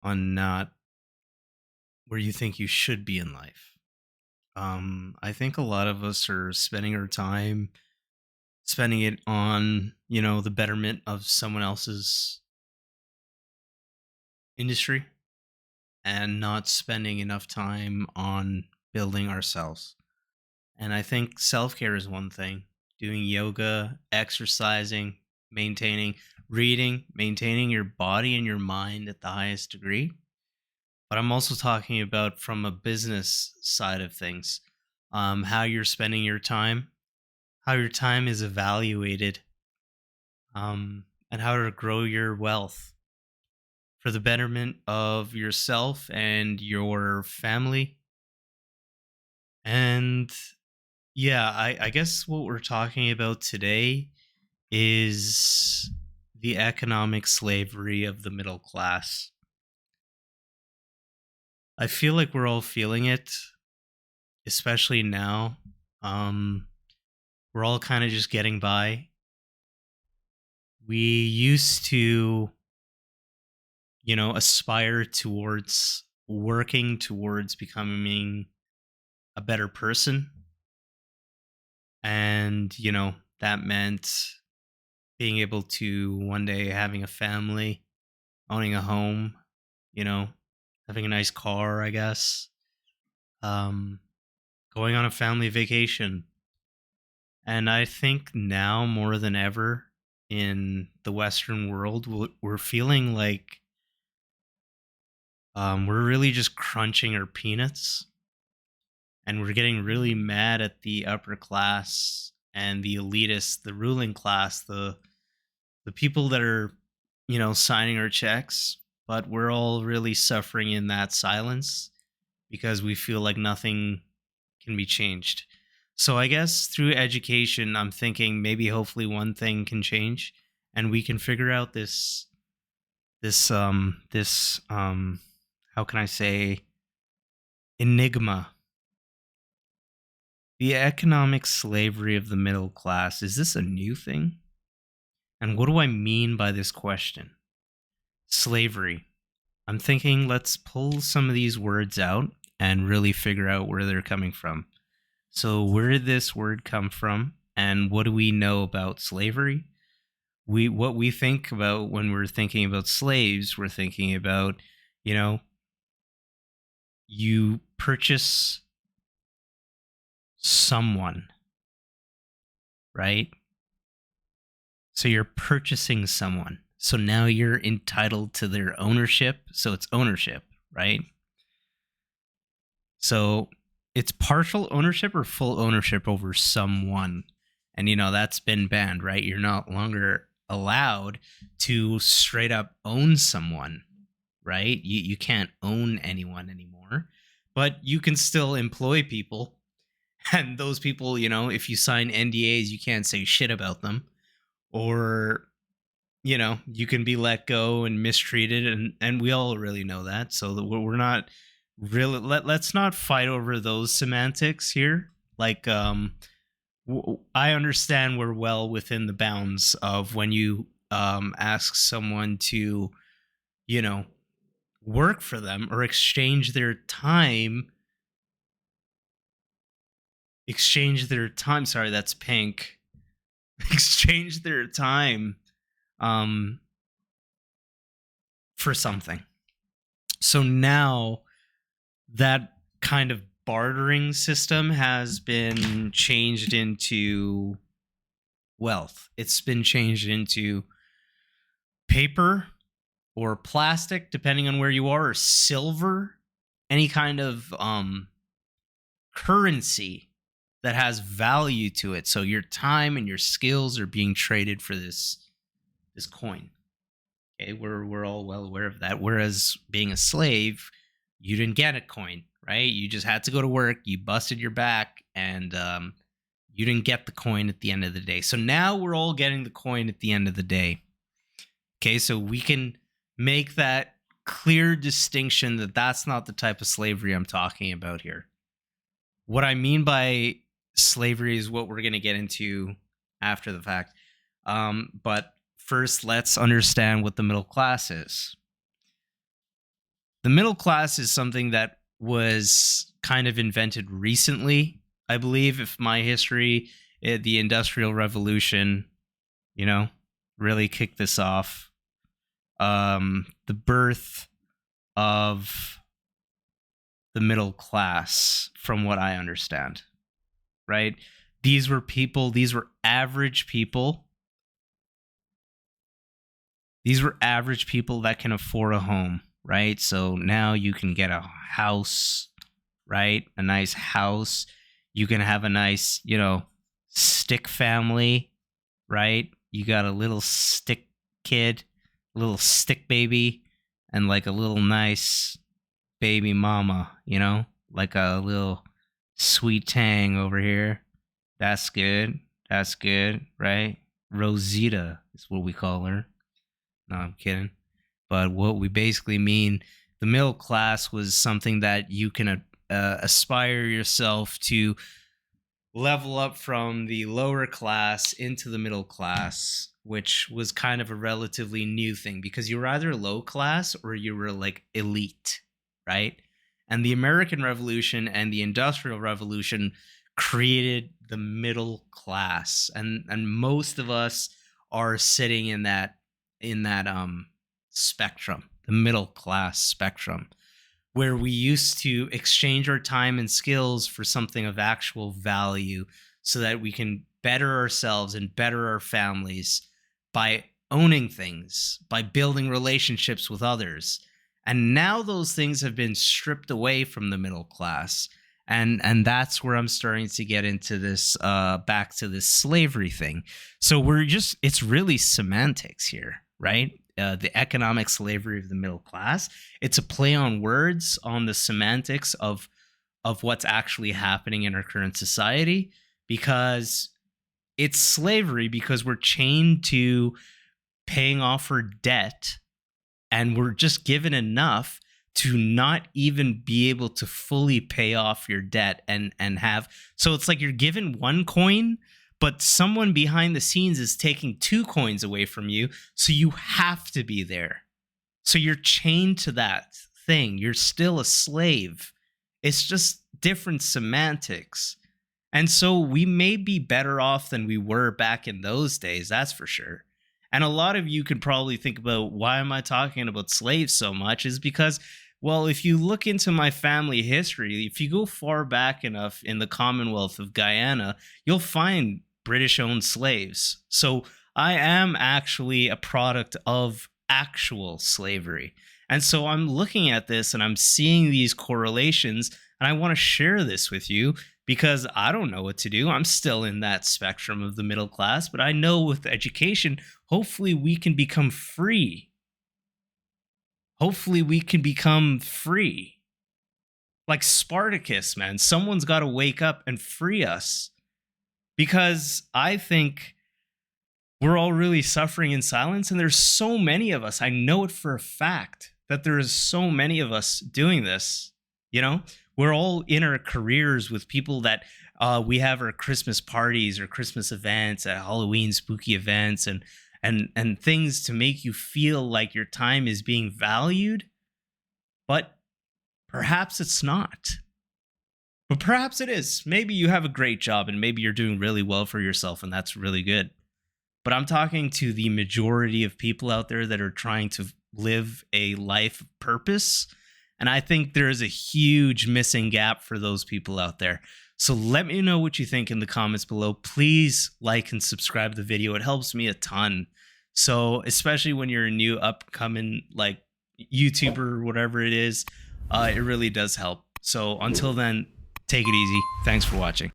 on not where you think you should be in life. I think a lot of us are spending our time spending it on, the betterment of someone else's industry and not spending enough time on building ourselves. And I think self care is one thing, doing yoga, exercising, maintaining, reading, maintaining your body and your mind at the highest degree. But I'm also talking about from a business side of things, how you're spending your time, how your time is evaluated, and how to grow your wealth for the betterment of yourself and your family. And yeah, I guess what we're talking about today is the economic slavery of the middle class. I feel like we're all feeling it, especially now. Um, we're all kind of just getting by. We used to, aspire towards working towards becoming a better person. And, that meant being able to one day having a family, owning a home, you know, having a nice car, I guess, um, going on a family vacation. And I think now more than ever in the Western world, we're feeling like we're really just crunching our peanuts, and we're getting really mad at the upper class and the elitists, the ruling class, the people that are, signing our checks, but we're all really suffering in that silence because we feel like nothing can be changed. So I guess through education, I'm thinking maybe hopefully one thing can change and we can figure out this how can I say enigma. The economic slavery of the middle class. Is this a new thing? And what do I mean by this question? Slavery. I'm thinking let's pull some of these words out and really figure out where they're coming from. So, where did this word come from? And what do we know about slavery? What we think about when we're thinking about slaves, we're thinking about, you know, you purchase someone, right? So you're purchasing someone. So now you're entitled to their ownership. So it's ownership, right? So it's partial ownership or full ownership over someone. And that's been banned, right? You're not longer allowed to straight up own someone, right? You can't own anyone anymore, but you can still employ people. And those people, if you sign NDAs, you can't say shit about them. Or, you can be let go and mistreated. And we all really know that. So that we're not really, let's not fight over those semantics here. Like, I understand we're well within the bounds of when you ask someone to, you know, work for them or exchange their time. Sorry, that's pink. Exchange their time um, for something. So now that kind of bartering system has been changed into wealth. It's been changed into paper or plastic, depending on where you are, or silver, any kind of currency that has value to it. So your time and your skills are being traded for this coin. Okay, we're all well aware of that. Whereas being a slave, you didn't get a coin, right? You just had to go to work. You busted your back, and you didn't get the coin at the end of the day. So now we're all getting the coin at the end of the day. Okay, so we can make that clear distinction that that's not the type of slavery I'm talking about here. What I mean by slavery is what we're going to get into after the fact. But first, let's understand what the middle class is. The middle class is something that was kind of invented recently, I believe, if my history, the Industrial Revolution, you know, really kicked this off. The birth of the middle class, from what I understand, right? These were people, these were average people. These were average people that can afford a home, right? So now you can get a house, right? A nice house. You can have a nice, stick family, right? You got a little stick kid, a little stick baby, and like a little nice baby mama, like a little sweet tang over here. That's good. That's good, right? Rosita is what we call her. No, I'm kidding. But what we basically mean, the middle class was something that you can aspire yourself to level up from the lower class into the middle class, which was kind of a relatively new thing because you were either low class or you were like elite, right? And the American Revolution and the Industrial Revolution created the middle class, and most of us are sitting in that spectrum, the middle class spectrum, where we used to exchange our time and skills for something of actual value so that we can better ourselves and better our families by owning things, by building relationships with others. And now those things have been stripped away from the middle class. And that's where I'm starting to get into this, back to this slavery thing. So it's really semantics here, right? The economic slavery of the middle class. It's a play on words on the semantics of what's actually happening in our current society, because it's slavery because we're chained to paying off our debt, and we're just given enough to not even be able to fully pay off your debt and have. So it's like you're given one coin, but someone behind the scenes is taking 2 coins away from you. So you have to be there. So you're chained to that thing. You're still a slave. It's just different semantics. And so we may be better off than we were back in those days. That's for sure. And a lot of you could probably think about, why am I talking about slaves so much? Is because, well, if you look into my family history, if you go far back enough in the Commonwealth of Guyana, you'll find British-owned slaves. So I am actually a product of actual slavery. And so I'm looking at this and I'm seeing these correlations, and I want to share this with you because I don't know what to do. I'm still in that spectrum of the middle class, but I know with education, hopefully we can become free. Hopefully we can become free. Like Spartacus, man. Someone's got to wake up and free us. Because I think we're all really suffering in silence, and there's so many of us. I know it for a fact that there is so many of us doing this. We're all in our careers with people that we have our Christmas parties or Christmas events, Halloween spooky events, and things to make you feel like your time is being valued, but perhaps it's not. But perhaps it is. Maybe you have a great job and maybe you're doing really well for yourself, and that's really good. But I'm talking to the majority of people out there that are trying to live a life of purpose. And I think there is a huge missing gap for those people out there. So let me know what you think in the comments below. Please like and subscribe to the video. It helps me a ton. So especially when you're a new upcoming like YouTuber or whatever it is, it really does help. So until then, take it easy. Thanks for watching.